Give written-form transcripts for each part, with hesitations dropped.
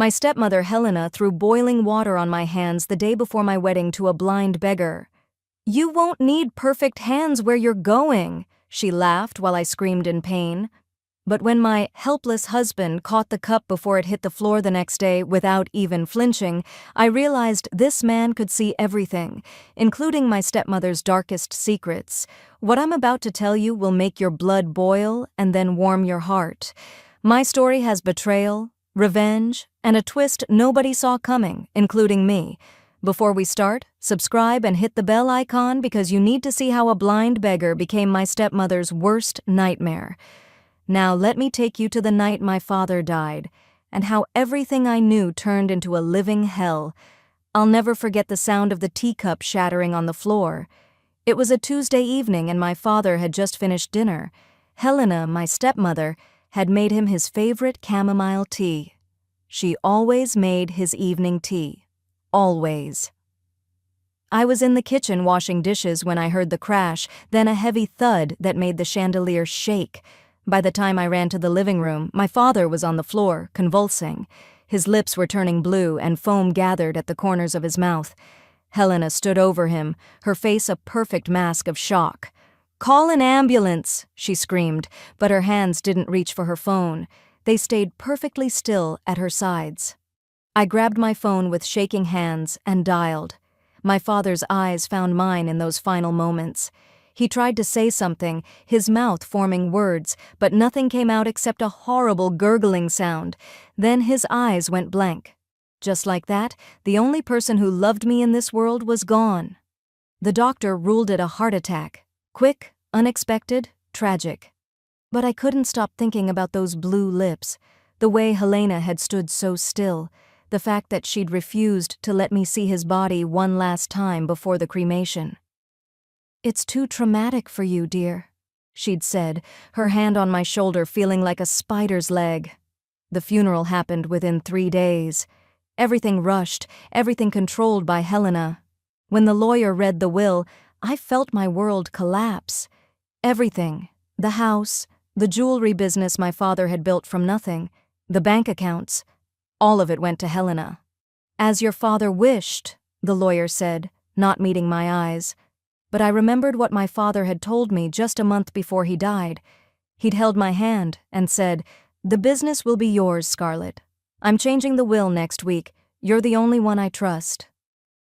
My stepmother Helena threw boiling water on my hands the day before my wedding to a blind beggar. "You won't need perfect hands where you're going," she laughed while I screamed in pain. But when my helpless husband caught the cup before it hit the floor the next day without even flinching, I realized this man could see everything, including my stepmother's darkest secrets. What I'm about to tell you will make your blood boil and then warm your heart. My story has betrayal, revenge, and a twist nobody saw coming, including me. Before we start, subscribe and hit the bell icon because you need to see how a blind beggar became my stepmother's worst nightmare. Now let me take you to the night my father died, and how everything I knew turned into a living hell. I'll never forget the sound of the teacup shattering on the floor. It was a Tuesday evening and my father had just finished dinner. Helena, my stepmother, had made him his favorite chamomile tea. She always made his evening tea. Always. I was in the kitchen washing dishes when I heard the crash, then a heavy thud that made the chandelier shake. By the time I ran to the living room, my father was on the floor, convulsing. His lips were turning blue and foam gathered at the corners of his mouth. Helena stood over him, her face a perfect mask of shock. "Call an ambulance," she screamed, but her hands didn't reach for her phone. They stayed perfectly still at her sides. I grabbed my phone with shaking hands and dialed. My father's eyes found mine in those final moments. He tried to say something, his mouth forming words, but nothing came out except a horrible gurgling sound. Then his eyes went blank. Just like that, the only person who loved me in this world was gone. The doctor ruled it a heart attack. Quick, unexpected, tragic. But I couldn't stop thinking about those blue lips, the way Helena had stood so still, the fact that she'd refused to let me see his body one last time before the cremation. "It's too traumatic for you, dear," she'd said, her hand on my shoulder feeling like a spider's leg. The funeral happened within 3 days. Everything rushed, everything controlled by Helena. When the lawyer read the will, I felt my world collapse. Everything, the house, the jewelry business my father had built from nothing, the bank accounts, all of it went to Helena. "As your father wished," the lawyer said, not meeting my eyes. But I remembered what my father had told me just a month before he died. He'd held my hand and said, "The business will be yours, Scarlett. I'm changing the will next week. You're the only one I trust."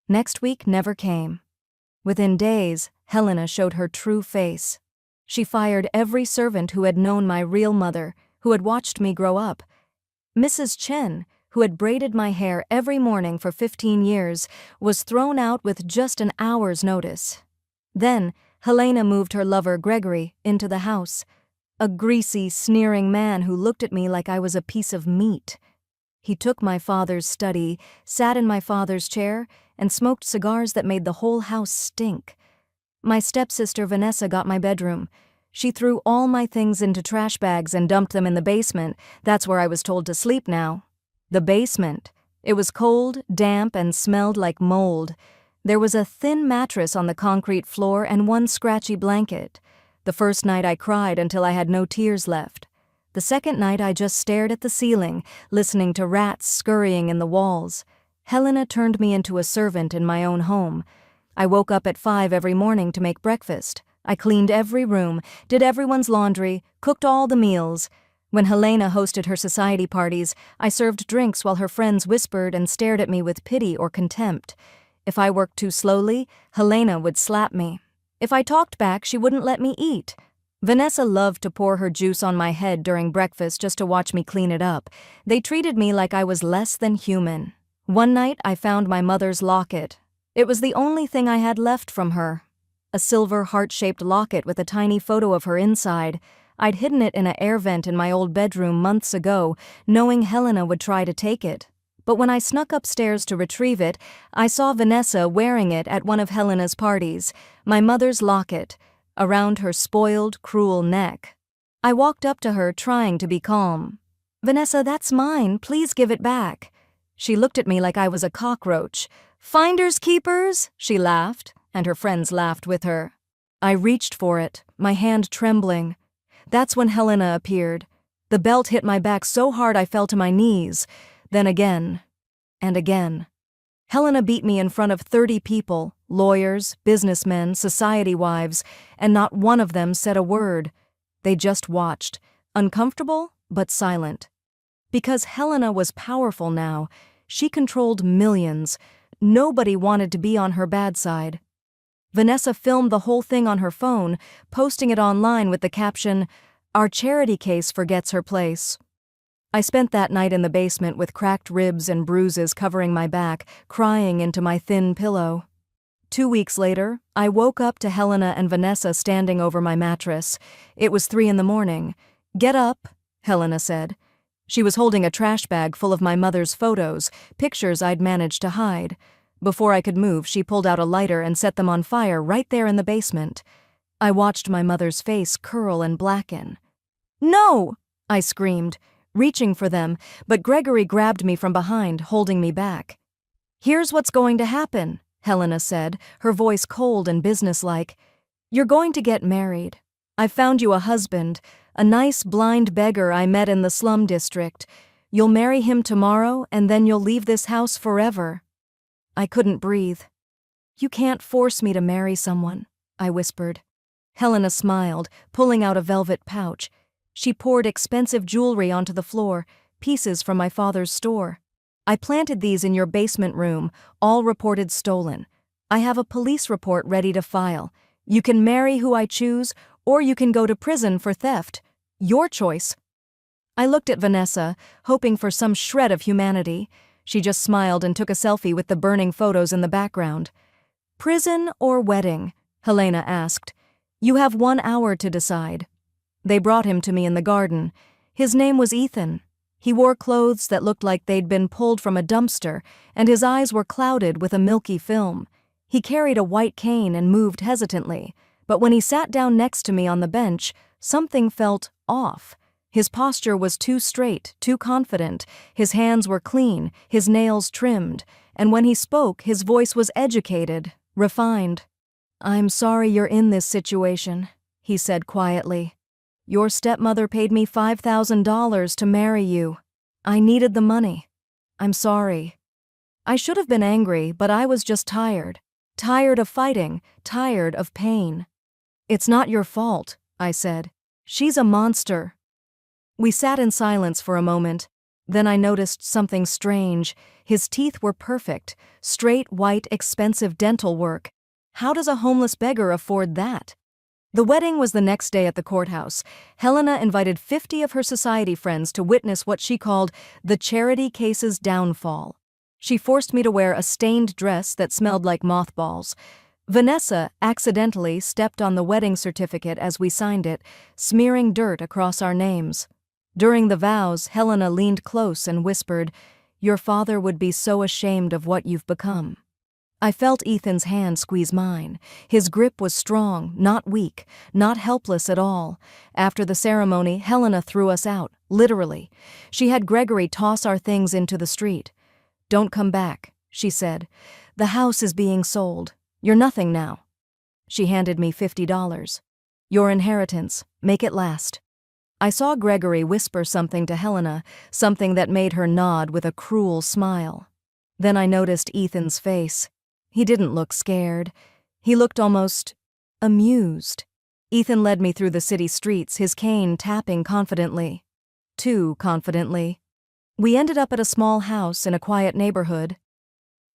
Next week never came. Within days, Helena showed her true face. She fired every servant who had known my real mother, who had watched me grow up. Mrs. Chen, who had braided my hair every morning for 15 years, was thrown out with just an hour's notice. Then, Helena moved her lover, Gregory, into the house. A greasy, sneering man who looked at me like I was a piece of meat. He took my father's study, sat in my father's chair, and smoked cigars that made the whole house stink. My stepsister Vanessa got my bedroom. She threw all my things into trash bags and dumped them in the basement. That's where I was told to sleep now. The basement. It was cold, damp, and smelled like mold. There was a thin mattress on the concrete floor and one scratchy blanket. The first night I cried until I had no tears left. The second night I just stared at the ceiling, listening to rats scurrying in the walls. Helena turned me into a servant in my own home. I woke up at 5 every morning to make breakfast. I cleaned every room, did everyone's laundry, cooked all the meals. When Helena hosted her society parties, I served drinks while her friends whispered and stared at me with pity or contempt. If I worked too slowly, Helena would slap me. If I talked back, she wouldn't let me eat. Vanessa loved to pour her juice on my head during breakfast just to watch me clean it up. They treated me like I was less than human. One night, I found my mother's locket. It was the only thing I had left from her. A silver heart-shaped locket with a tiny photo of her inside. I'd hidden it in an air vent in my old bedroom months ago, knowing Helena would try to take it. But when I snuck upstairs to retrieve it, I saw Vanessa wearing it at one of Helena's parties, my mother's locket, around her spoiled, cruel neck. I walked up to her trying to be calm. "Vanessa, that's mine. Please give it back." She looked at me like I was a cockroach. "Finders keepers?" she laughed, and her friends laughed with her. I reached for it, my hand trembling. That's when Helena appeared. The belt hit my back so hard I fell to my knees. Then again, and again. Helena beat me in front of 30 people, lawyers, businessmen, society wives, and not one of them said a word. They just watched, uncomfortable but silent. Because Helena was powerful now, she controlled millions. Nobody wanted to be on her bad side. Vanessa filmed the whole thing on her phone, posting it online with the caption, "Our charity case forgets her place." I spent that night in the basement with cracked ribs and bruises covering my back, crying into my thin pillow. 2 weeks later, I woke up to Helena and Vanessa standing over my mattress. It was 3 in the morning. "Get up," Helena said. She was holding a trash bag full of my mother's photos, pictures I'd managed to hide. Before I could move, she pulled out a lighter and set them on fire right there in the basement. I watched my mother's face curl and blacken. "No!" I screamed, reaching for them, but Gregory grabbed me from behind, holding me back. "Here's what's going to happen," Helena said, her voice cold and businesslike. "You're going to get married. I've found you a husband, a nice blind beggar I met in the slum district. You'll marry him tomorrow, and then you'll leave this house forever." I couldn't breathe. "You can't force me to marry someone," I whispered. Helena smiled, pulling out a velvet pouch. She poured expensive jewelry onto the floor, pieces from my father's store. "I planted these in your basement room, all reported stolen. I have a police report ready to file. You can marry who I choose, or you can go to prison for theft. Your choice." I looked at Vanessa, hoping for some shred of humanity. She just smiled and took a selfie with the burning photos in the background. "Prison or wedding?" Helena asked. "You have 1 hour to decide." They brought him to me in the garden. His name was Ethan. He wore clothes that looked like they'd been pulled from a dumpster, and his eyes were clouded with a milky film. He carried a white cane and moved hesitantly, but when he sat down next to me on the bench, something felt off. His posture was too straight, too confident. His hands were clean, his nails trimmed, and when he spoke, his voice was educated, refined. "I'm sorry you're in this situation," he said quietly. "Your stepmother paid me $5,000 to marry you. I needed the money. I'm sorry." I should have been angry, but I was just tired. Tired of fighting, tired of pain. "It's not your fault," I said. "She's a monster." We sat in silence for a moment. Then I noticed something strange. His teeth were perfect, straight, white, expensive dental work. How does a homeless beggar afford that? The wedding was the next day at the courthouse. Helena invited 50 of her society friends to witness what she called the charity case's downfall. She forced me to wear a stained dress that smelled like mothballs. Vanessa accidentally stepped on the wedding certificate as we signed it, smearing dirt across our names. During the vows, Helena leaned close and whispered, "Your father would be so ashamed of what you've become." I felt Ethan's hand squeeze mine. His grip was strong, not weak, not helpless at all. After the ceremony, Helena threw us out, literally. She had Gregory toss our things into the street. "Don't come back," she said. "The house is being sold. You're nothing now." She handed me $50. "Your inheritance. Make it last." I saw Gregory whisper something to Helena, something that made her nod with a cruel smile. Then I noticed Ethan's face. He didn't look scared. He looked almost amused. Ethan led me through the city streets, his cane tapping confidently. Too confidently. We ended up at a small house in a quiet neighborhood.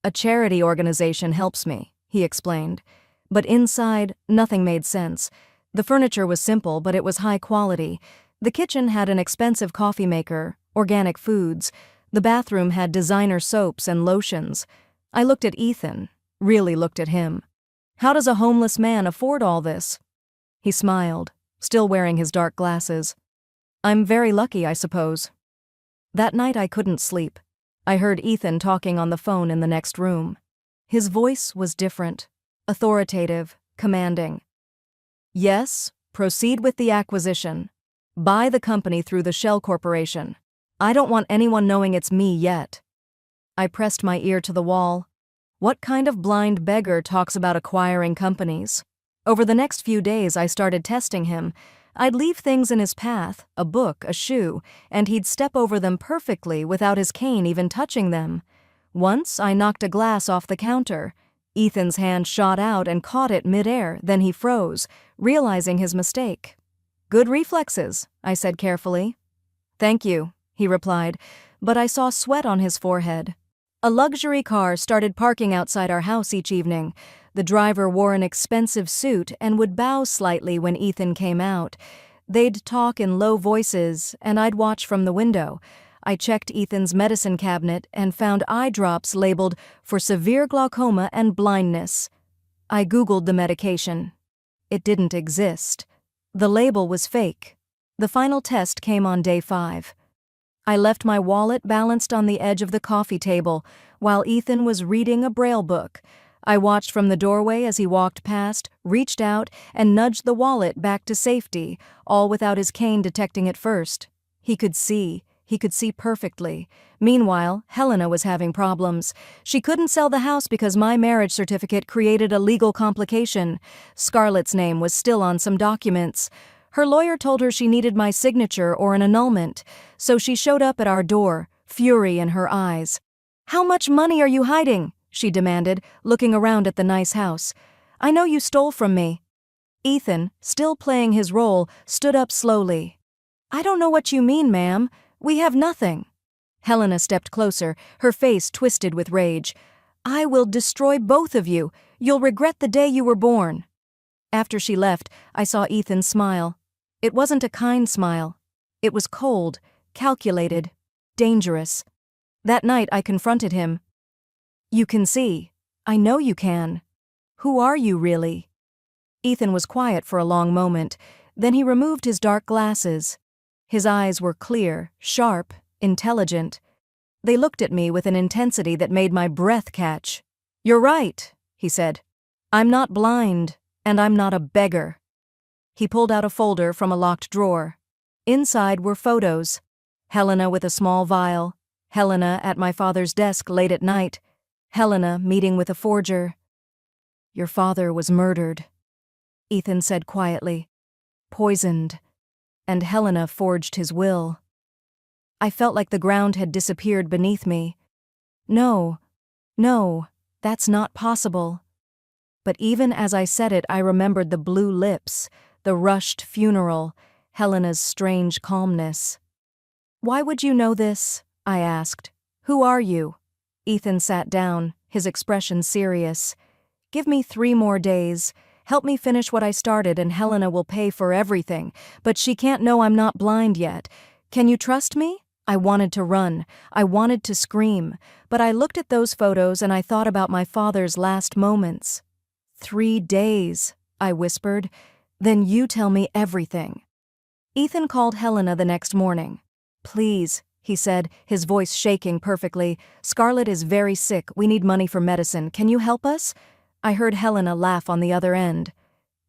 "A charity organization helps me," he explained. But inside, nothing made sense. The furniture was simple, but it was high quality. The kitchen had an expensive coffee maker, organic foods. The bathroom had designer soaps and lotions. I looked at Ethan. Really looked at him. "How does a homeless man afford all this?" He smiled, still wearing his dark glasses. "I'm very lucky, I suppose." That night I couldn't sleep. I heard Ethan talking on the phone in the next room. His voice was different, authoritative, commanding. "Yes, proceed with the acquisition. Buy the company through the shell corporation. I don't want anyone knowing it's me yet." I pressed my ear to the wall. What kind of blind beggar talks about acquiring companies? Over the next few days I started testing him. I'd leave things in his path, a book, a shoe, and he'd step over them perfectly without his cane even touching them. Once I knocked a glass off the counter. Ethan's hand shot out and caught it midair, then he froze, realizing his mistake. "Good reflexes," I said carefully. "Thank you," he replied, but I saw sweat on his forehead. A luxury car started parking outside our house each evening. The driver wore an expensive suit and would bow slightly when Ethan came out. They'd talk in low voices, and I'd watch from the window. I checked Ethan's medicine cabinet and found eye drops labeled for severe glaucoma and blindness. I Googled the medication. It didn't exist. The label was fake. The final test came on day 5. I left my wallet balanced on the edge of the coffee table while Ethan was reading a braille book. I watched from the doorway as he walked past, reached out, and nudged the wallet back to safety, all without his cane detecting it first. He could see perfectly. Meanwhile, Helena was having problems. She couldn't sell the house because my marriage certificate created a legal complication. Scarlett's name was still on some documents. Her lawyer told her she needed my signature or an annulment, so she showed up at our door, fury in her eyes. "How much money are you hiding?" she demanded, looking around at the nice house. "I know you stole from me." Ethan, still playing his role, stood up slowly. "I don't know what you mean, ma'am. We have nothing." Helena stepped closer, her face twisted with rage. "I will destroy both of you. You'll regret the day you were born." After she left, I saw Ethan smile. It wasn't a kind smile. It was cold, calculated, dangerous. That night I confronted him. "You can see. I know you can. Who are you, really?" Ethan was quiet for a long moment. Then he removed his dark glasses. His eyes were clear, sharp, intelligent. They looked at me with an intensity that made my breath catch. "You're right," he said. "I'm not blind, and I'm not a beggar." He pulled out a folder from a locked drawer. Inside were photos. Helena with a small vial. Helena at my father's desk late at night. Helena meeting with a forger. "Your father was murdered," Ethan said quietly. "Poisoned. And Helena forged his will." I felt like the ground had disappeared beneath me. No, that's not possible. But even as I said it, I remembered the blue lips, the rushed funeral, Helena's strange calmness. "Why would you know this?" I asked. "Who are you?" Ethan sat down, his expression serious. "Give me 3 more days. Help me finish what I started and Helena will pay for everything, but she can't know I'm not blind yet. Can you trust me?" I wanted to run. I wanted to scream, but I looked at those photos and I thought about my father's last moments. 3 days, I whispered. "Then you tell me everything." Ethan called Helena the next morning. "Please," he said, his voice shaking perfectly. "Scarlett is very sick. We need money for medicine. Can you help us?" I heard Helena laugh on the other end.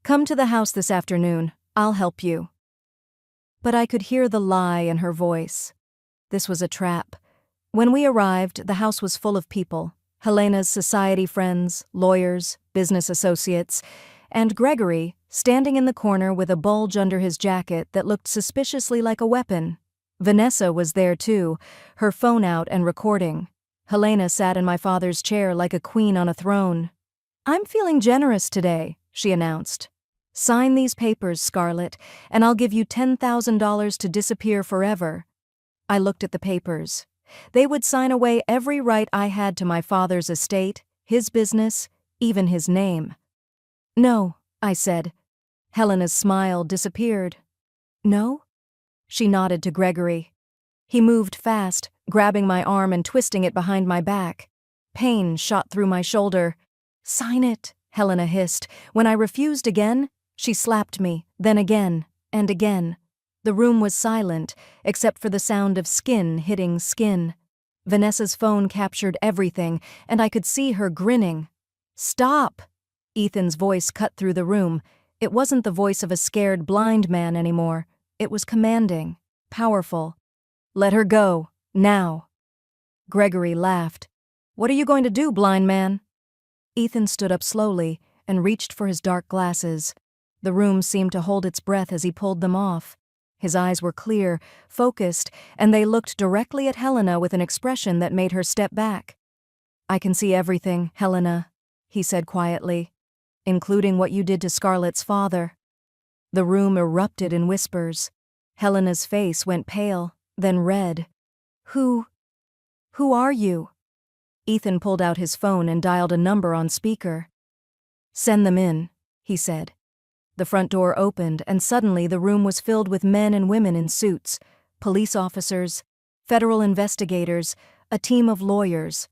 "Come to the house this afternoon. I'll help you." But I could hear the lie in her voice. This was a trap. When we arrived, the house was full of people. Helena's society friends, lawyers, business associates, and Gregory, standing in the corner with a bulge under his jacket that looked suspiciously like a weapon. Vanessa was there too, her phone out and recording. Helena sat in my father's chair like a queen on a throne. "I'm feeling generous today," she announced. "Sign these papers, Scarlett, and I'll give you $10,000 to disappear forever." I looked at the papers. They would sign away every right I had to my father's estate, his business, even his name. "No," I said. Helena's smile disappeared. "No?" She nodded to Gregory. He moved fast, grabbing my arm and twisting it behind my back. Pain shot through my shoulder. "Sign it," Helena hissed. When I refused again, she slapped me, then again, and again. The room was silent, except for the sound of skin hitting skin. Vanessa's phone captured everything, and I could see her grinning. "Stop!" Ethan's voice cut through the room. It wasn't the voice of a scared blind man anymore. It was commanding, powerful. "Let her go, now." Gregory laughed. "What are you going to do, blind man?" Ethan stood up slowly and reached for his dark glasses. The room seemed to hold its breath as he pulled them off. His eyes were clear, focused, and they looked directly at Helena with an expression that made her step back. "I can see everything, Helena," he said quietly, "including what you did to Scarlett's father." The room erupted in whispers. Helena's face went pale, then red. Who are you?" Ethan pulled out his phone and dialed a number on speaker. "Send them in," he said. The front door opened, and suddenly the room was filled with men and women in suits, police officers, federal investigators, a team of lawyers.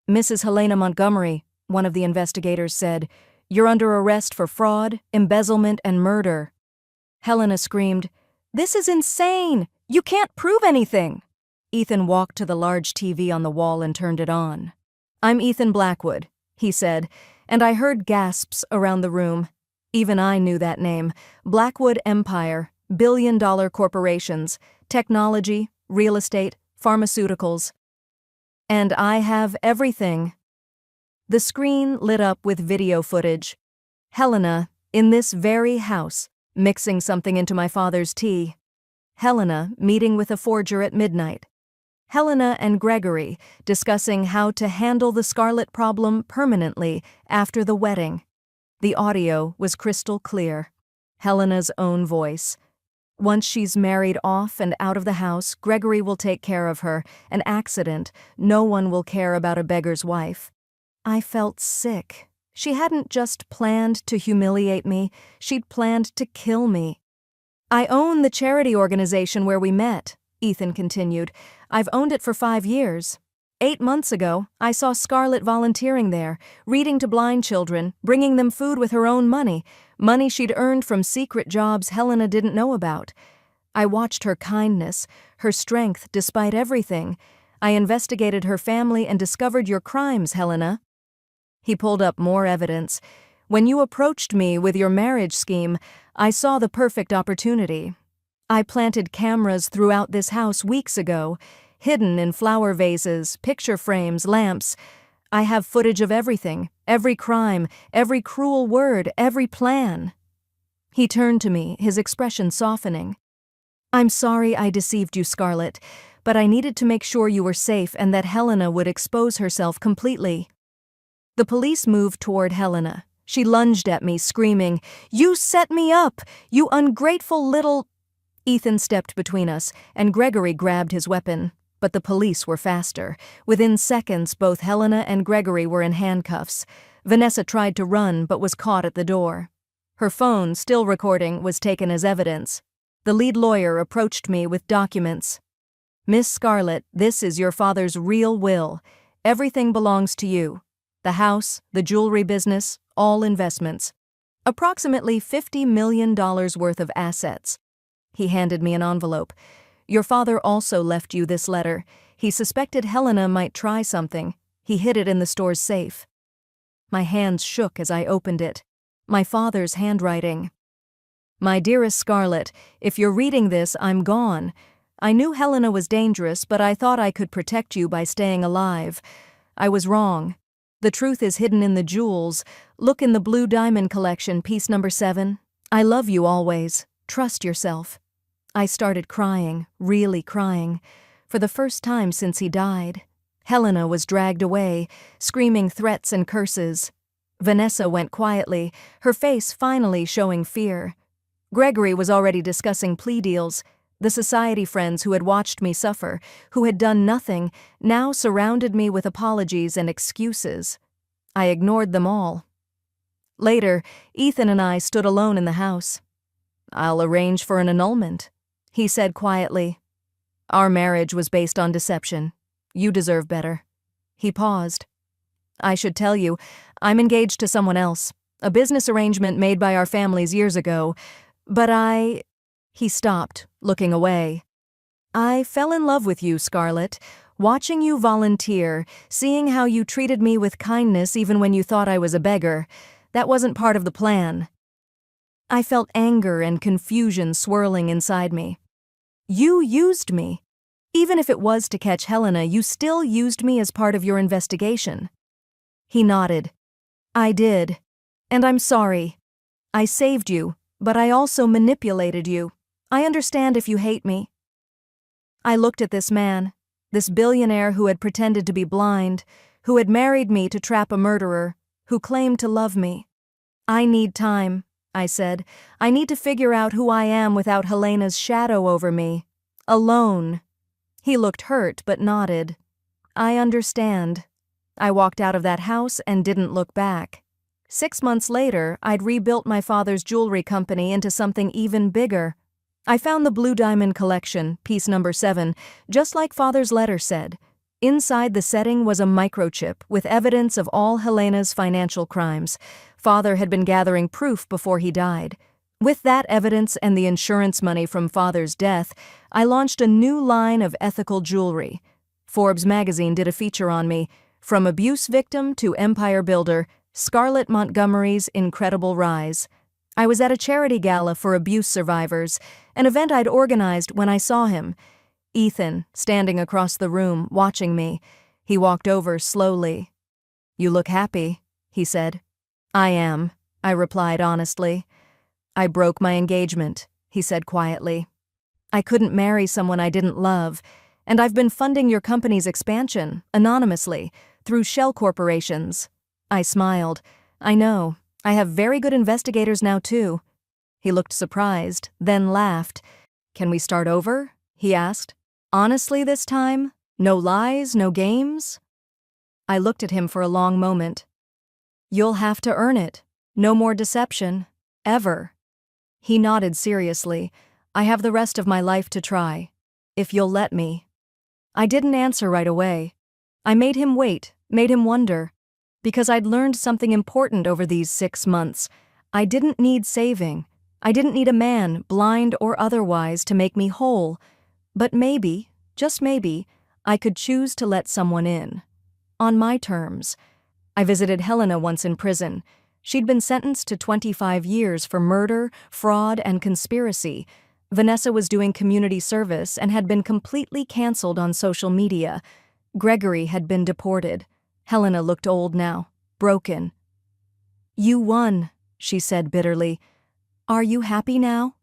"Mrs. Helena Montgomery," one of the investigators said, "you're under arrest for fraud, embezzlement, and murder." Helena screamed, "This is insane! You can't prove anything!" Ethan walked to the large TV on the wall and turned it on. "I'm Ethan Blackwood," he said, and I heard gasps around the room. Even I knew that name. Blackwood Empire, billion-dollar corporations, technology, real estate, pharmaceuticals. And I have everything. The screen lit up with video footage. Helena, in this very house, mixing something into my father's tea. Helena, meeting with a forger at midnight. Helena and Gregory, discussing how to handle the Scarlett problem permanently after the wedding. The audio was crystal clear. Helena's own voice. "Once she's married off and out of the house, Gregory will take care of her. An accident. No one will care about a beggar's wife." I felt sick. She hadn't just planned to humiliate me, she'd planned to kill me. "I own the charity organization where we met," Ethan continued. "I've owned it for 5 years. 8 months ago, I saw Scarlett volunteering there, reading to blind children, bringing them food with her own money she'd earned from secret jobs Helena didn't know about. I watched her kindness, her strength despite everything. I investigated her family and discovered your crimes, Helena." He pulled up more evidence. "When you approached me with your marriage scheme, I saw the perfect opportunity. I planted cameras throughout this house weeks ago, hidden in flower vases, picture frames, lamps. I have footage of everything, every crime, every cruel word, every plan." He turned to me, his expression softening. "I'm sorry I deceived you, Scarlett, but I needed to make sure you were safe and that Helena would expose herself completely." The police moved toward Helena. She lunged at me, screaming, "You set me up! You ungrateful little—" Ethan stepped between us, and Gregory grabbed his weapon. But the police were faster. Within seconds, both Helena and Gregory were in handcuffs. Vanessa tried to run, but was caught at the door. Her phone, still recording, was taken as evidence. The lead lawyer approached me with documents. "Miss Scarlett, this is your father's real will. Everything belongs to you. The house, the jewelry business, all investments. Approximately $50 million worth of assets." He handed me an envelope. "Your father also left you this letter. He suspected Helena might try something. He hid it in the store's safe." My hands shook as I opened it. My father's handwriting. "My dearest Scarlett, if you're reading this, I'm gone. I knew Helena was dangerous, but I thought I could protect you by staying alive. I was wrong. The truth is hidden in the jewels. Look in the Blue Diamond collection, piece number 7. I love you always. Trust yourself." I started crying, really crying. For the first time since he died. Helena was dragged away, screaming threats and curses. Vanessa went quietly, her face finally showing fear. Gregory was already discussing plea deals. The society friends who had watched me suffer, who had done nothing, now surrounded me with apologies and excuses. I ignored them all. Later, Ethan and I stood alone in the house. "I'll arrange for an annulment," he said quietly. "Our marriage was based on deception. You deserve better." He paused. "I should tell you, I'm engaged to someone else, a business arrangement made by our families years ago, but He stopped, looking away. "I fell in love with you, Scarlett, watching you volunteer, seeing how you treated me with kindness even when you thought I was a beggar. That wasn't part of the plan." I felt anger and confusion swirling inside me. "You used me. Even if it was to catch Helena, you still used me as part of your investigation." He nodded. "I did. And I'm sorry. I saved you, But I also manipulated you. I understand if you hate me." I looked at this man, this billionaire who had pretended to be blind, who had married me to trap a murderer, who claimed to love me. "I need time," I said. "I need to figure out who I am without Helena's shadow over me. Alone." He looked hurt but nodded. "I understand." I walked out of that house and didn't look back. 6 months later, I'd rebuilt my father's jewelry company into something even bigger. I found the Blue Diamond Collection, piece number 7, just like Father's letter said. Inside the setting was a microchip with evidence of all Helena's financial crimes. Father had been gathering proof before he died. With that evidence and the insurance money from Father's death, I launched a new line of ethical jewelry. Forbes magazine did a feature on me, From Abuse Victim to Empire Builder, Scarlett Montgomery's Incredible Rise. I was at a charity gala for abuse survivors, an event I'd organized when I saw him. Ethan, standing across the room, watching me. He walked over slowly. "You look happy," he said. "I am," I replied honestly. "I broke my engagement," he said quietly. "I couldn't marry someone I didn't love, and I've been funding your company's expansion, anonymously, through shell corporations." I smiled. "I know. I have very good investigators now, too." He looked surprised, then laughed. "Can we start over?" he asked. "Honestly this time? No lies, no games?" I looked at him for a long moment. "You'll have to earn it. No more deception. Ever." He nodded seriously. "I have the rest of my life to try. If you'll let me." I didn't answer right away. I made him wait, made him wonder. Because I'd learned something important over these 6 months. I didn't need saving. I didn't need a man, blind or otherwise, to make me whole. But maybe, just maybe, I could choose to let someone in. On my terms. I visited Helena once in prison. She'd been sentenced to 25 years for murder, fraud, and conspiracy. Vanessa was doing community service and had been completely canceled on social media. Gregory had been deported. Helena looked old now, broken. "You won," she said bitterly. "Are you happy now?"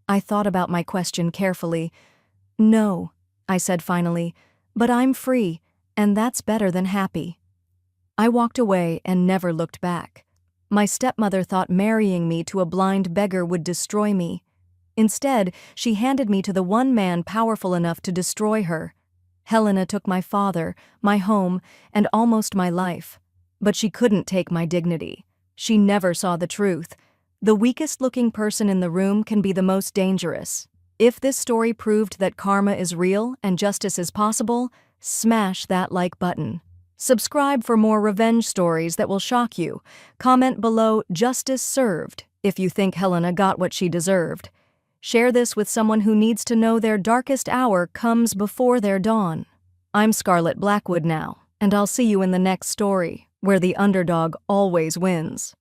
I thought about my question carefully. "No," I said finally, "but I'm free, and that's better than happy." I walked away and never looked back. My stepmother thought marrying me to a blind beggar would destroy me. Instead, she handed me to the one man powerful enough to destroy her. Helena took my father, my home, and almost my life. But she couldn't take my dignity. She never saw the truth. The weakest-looking person in the room can be the most dangerous. If this story proved that karma is real and justice is possible, smash that like button. Subscribe for more revenge stories that will shock you. Comment below "Justice served" if you think Helena got what she deserved. Share this with someone who needs to know their darkest hour comes before their dawn. I'm Scarlett Blackwood now, and I'll see you in the next story, where the underdog always wins.